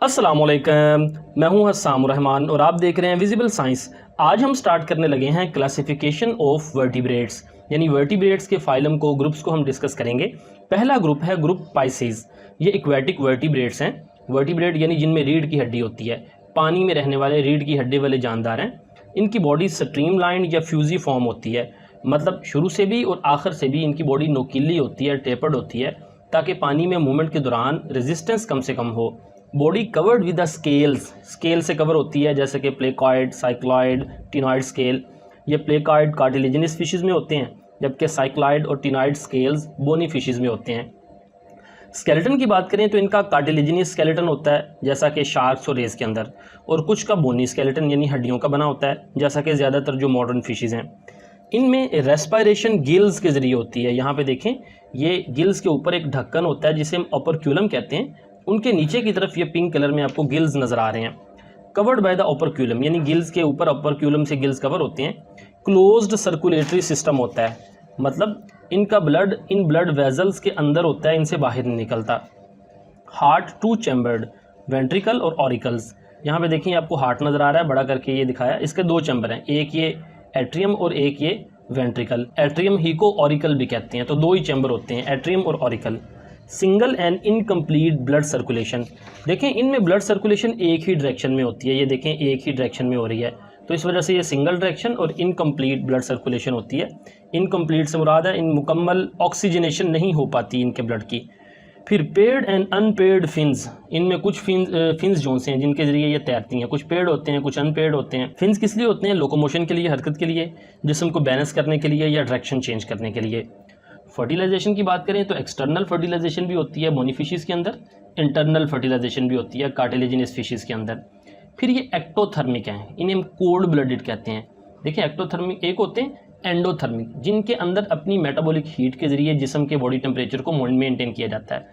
अस्सलामुअलैकुम, मैं हूं हस्साम रहमान और आप देख रहे हैं विजिबल साइंस। आज हम स्टार्ट करने लगे हैं क्लासिफिकेशन ऑफ वर्टिब्रेट्स, यानी वर्टिब्रेट्स के फाइलम को, ग्रुप्स को हम डिस्कस करेंगे। पहला ग्रुप है ग्रुप पाइसेस। ये एक्वेटिक वर्टिब्रेट्स हैं। वर्टिब्रेट यानी जिनमें रीढ़ की हड्डी होती है, पानी में रहने वाले रीढ़ की हड्डी वाले जानदार हैं। इनकी बॉडी स्ट्रीमलाइंड या फ्यूजी फॉर्म होती है, मतलब शुरू से भी और आखिर से भी इनकी बॉडी नोकीली होती है, टेपर्ड होती है, ताकि पानी में मूवमेंट के दौरान रेजिस्टेंस कम से कम हो। Body covered with the scales, scale से कवर होती है, जैसे कि प्लेकॉइड, साइक्लॉइड, टिनॉइड स्केल। ये प्लेकॉइड कार्टिलेजिनस फिशेस में होते हैं, जबकि साइक्लॉइड और टिनॉइड स्केल्स बोनी फिशेस में होते हैं। स्केलेटन की बात करें तो इनका कार्टिलेजिनस स्केलेटन होता है, जैसा कि शार्क्स और रेस के अंदर, और कुछ का बोनी स्केलेटन यानी हड्डियों का बना होता है, जैसा कि ज़्यादातर जो मॉडर्न फिशेस हैं। इनमें रेस्पिरेशन गिल्स के ज़रिए होती है। यहाँ पे देखें, ये गिल्स के ऊपर एक ढक्कन होता है जिसे हम ओपर्क्यूलम कहते हैं। उनके नीचे की तरफ ये पिंक कलर में आपको गिल्स नज़र आ रहे हैं, कवर्ड बाय द ओपर्क्यूलम, यानी गिल्स के ऊपर ओपर्क्यूलम से गिल्स कवर होते हैं। क्लोज्ड सर्कुलेटरी सिस्टम होता है, मतलब इनका ब्लड इन ब्लड वेजल्स के अंदर होता है, इनसे बाहर नहीं निकलता। हार्ट टू चैम्बर्ड, वेंट्रिकल और ऑरिकल्स। यहाँ पे देखिए आपको हार्ट नज़र आ रहा है, बड़ा करके ये दिखाया। इसके दो चैम्बर हैं, एक ये एट्रियम और एक ये वेंट्रिकल। एट्रियम ही को ऑरिकल भी कहते हैं, तो दो ही चैम्बर होते हैं, एट्रियम और auricle. Single and incomplete blood circulation. देखें, इनमें ब्लड सर्कुलेशन एक ही डायरेक्शन में होती है। ये देखें, एक ही डायरेक्शन में हो रही है, तो इस वजह से ये सिंगल डायरेक्शन और इनकम्प्लीट ब्लड सर्कुलेशन होती है। इनकम्प्लीट से मुराद है इन मुकम्मल ऑक्सीजनेशन नहीं हो पाती इनके ब्लड की। फिर पेड एंड अनपेड फिन्स। इनमें कुछ फिन्स जोन से हैं जिनके ज़रिए ये तैरती हैं। कुछ पेड होते हैं, कुछ अनपेड होते हैं। फिन्स किस लिए होते हैं? लोकोमोशन के लिए, हरकत के लिए, जिस्म को बैलेंस करने के लिए या डायरेक्शन चेंज करने के लिए। फर्टिलाइजेशन की बात करें तो एक्सटर्नल फर्टिलाइजेशन भी होती है बोनी फिशेस के अंदर, इंटरनल फर्टिलाइजेशन भी होती है कार्टिलेजिनस फिशेस के अंदर। फिर ये एक्टोथर्मिक हैं, इन्हें हम कोल्ड ब्लडेड कहते हैं। देखिए, एक्टोथर्मिक एक होते हैं एंडोथर्मिक, जिनके अंदर अपनी मेटाबॉलिक हीट के ज़रिए जिस्म के बॉडी टेम्परेचर को मेंटेन किया जाता है,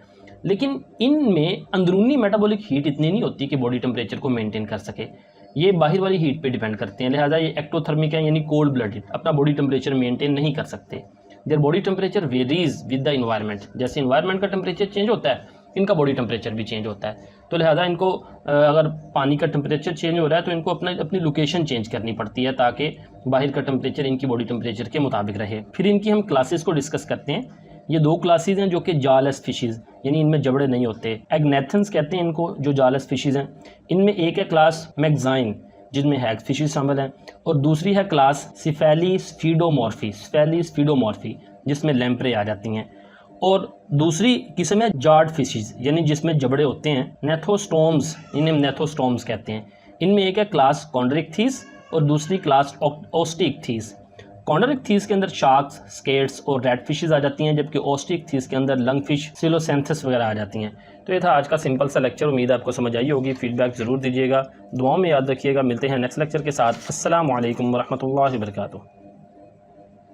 लेकिन इनमें अंदरूनी मेटाबॉलिक हीट इतनी नहीं होती कि बॉडी टेम्परेचर को मेंटेन कर सके। ये बाहर वाली हीट पे डिपेंड करते हैं, लिहाजा ये एक्टोथर्मिक हैं, यानी कोल्ड ब्लडेड, अपना बॉडी टेम्परेचर मेंटेन नहीं कर सकते। Their body temperature varies with the environment. जैसे इन्वायरमेंट का टेम्परेचर चेंज होता है, इनका बॉडी टेम्परेचर भी चेंज होता है, तो लिहाजा इनको अगर पानी का टेम्परेचर चेंज हो रहा है तो इनको अपनी लोकेशन चेंज करनी पड़ती है, ताकि बाहर का टेम्परेचर इनकी बॉडी टेम्परेचर के मुताबिक रहे। फिर इनकी हम क्लासेस को डिस्कस करते हैं। ये दो क्लासेस हैं जो कि जालेस फिशेस, यानी इनमें जबड़े नहीं होते। एग्नेथन्स कहते हैं इनको, जो जालेस फिशेस हैं। इनमें एक है क्लास मैगजाइन, जिनमें हैग फिशेस शामिल हैं, और दूसरी है क्लास सिफेलिस्फीडोमॉर्फी, स्फेलिस्फीडोमॉर्फी, जिसमें लैम्प्रे आ जाती हैं। और दूसरी किस्म है जार्ड फिशेस, यानी जिसमें जबड़े होते हैं, नेथोस्टोम्स, इन्हें नेथोस्टोम्स कहते हैं। इनमें एक है क्लास कॉन्ड्रिक्थीस और दूसरी क्लास ओस्टिकथीस। कॉन्ड्रिक्थीस के अंदर शार्क्स, स्केट्स और रेड फिशेस आ जाती हैं, जबकि ओस्टिकथीस के अंदर लंगफिश, सिलोसेंथस वगैरह आ जाती हैं। तो ये था आज का सिंपल सा लेक्चर। उम्मीद है आपको समझ आई होगी। फीडबैक ज़रूर दीजिएगा, दुआओं में याद रखिएगा। मिलते हैं नेक्स्ट लेक्चर के साथ। अस्सलामु अलैकुम वरहमतुल्लाहि वबरकातुहू।